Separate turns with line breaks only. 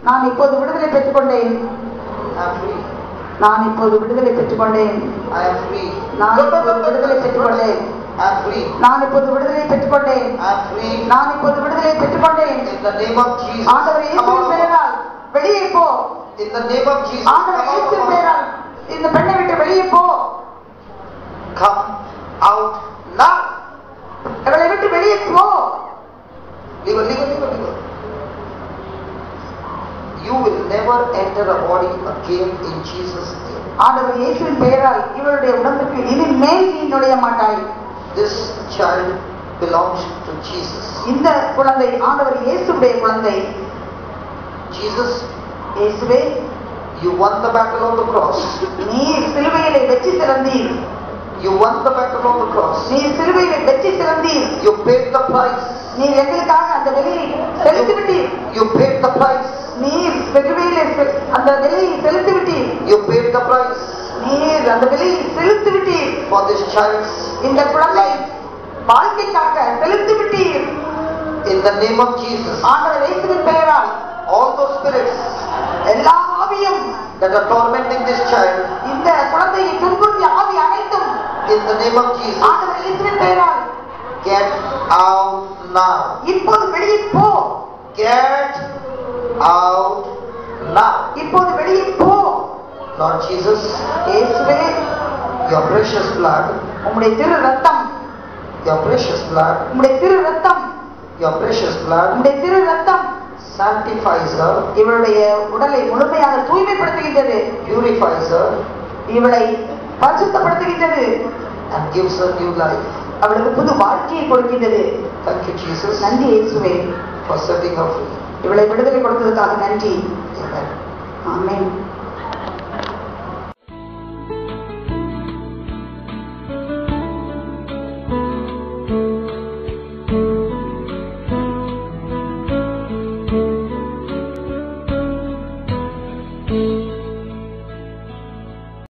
நான் இப்போது விடுதலை பெற்றுக் கொண்டேன். நான் இப்போது விடுதலை பெற்றுக் கொண்டேன். நான் இப்போது விடுதலை பெற்றுக் கொண்டேன். நான் இப்போது விடுதலை பெற்றுக் கொண்டேன். நான் இப்போது விடுதலை பெற்றுக் கொண்டேன். ஆண்டவர் இயேசுவின் பெயரால் வெளியே போ. ஆண்டவர் இயேசுவின் பெயரால் இந்த பெண்ணை விட்டு வெளியே போ.
Come out now.
அவளை விட்டு வெளியே போ.
Leave. You will never enter a body again in Jesus' name.
ஆண்டவர் இயேசுவின் பெயரால் இவருடைய உடம்புக்கு இனிமேல் நீ நுழைய மாட்டாய்.
This child belongs to Jesus.
இந்த குழந்தை ஆண்டவர் இயேசுவுடைய குழந்தை.
Jesus,
இயேசுவே,
you won the battle on the cross.
நீர் சிலுவையிலே வெற்றி சிறந்தீர்.
You won the battle on the cross.
நீர் சிலுவையிலே வெற்றி சிறந்தீர்.
You paid the price.
நீர் எங்களுக்காக அந்த விலையை செலுத்திவிட்டீர்.
You paid the price.
நீர் சிலுவையிலே அந்த விலையை செலுத்திவிட்டீர்.
You paid the price.
நீர் அந்த விலையை செலுத்திவிட்டீர்.
For this child's
இந்த குழந்தை வாழ்க்கைக்காக செலுத்திவிட்டீர்.
In the name of Jesus.
ஆண்டவர் இயேசுவின் பெயரால்
all those spirits
எல்லா ஆவியும்
that are tormenting this child,
இந்த குழந்தையை துன்புறுத்திய ஆவி அனைத்தும்
in the name of Jesus,
ஆண்டவர் இயேசுவின் பெயரால்
get out now.
இப்போது வெளியே போ.
Get out now.
இப்போது வெளியே போ.
Lord Jesus,
இயேசுவே,
your precious blood,
உம்முடைய திரு ரத்தம்,
your precious blood,
உம்முடைய திரு ரத்தம்,
your precious blood
உம்முடைய திரு ரத்தம்
sanctifies her,
இவளுடைய உடலை முழுமையாக தூய்மைப்படுத்துகின்றது,
purifies her,
இவளை பரிசுத்தப்படுத்துகின்றது,
and gives her new life.
அவளுக்கு புது வாழ்க்கையை கொடுக்கின்றது.
Thank you, Jesus,
நன்றி இயேசுவே,
for setting her free.
இவளை விடுதலை கொடுத்ததுக்காக நன்றி.
Amen.
ஆமென்.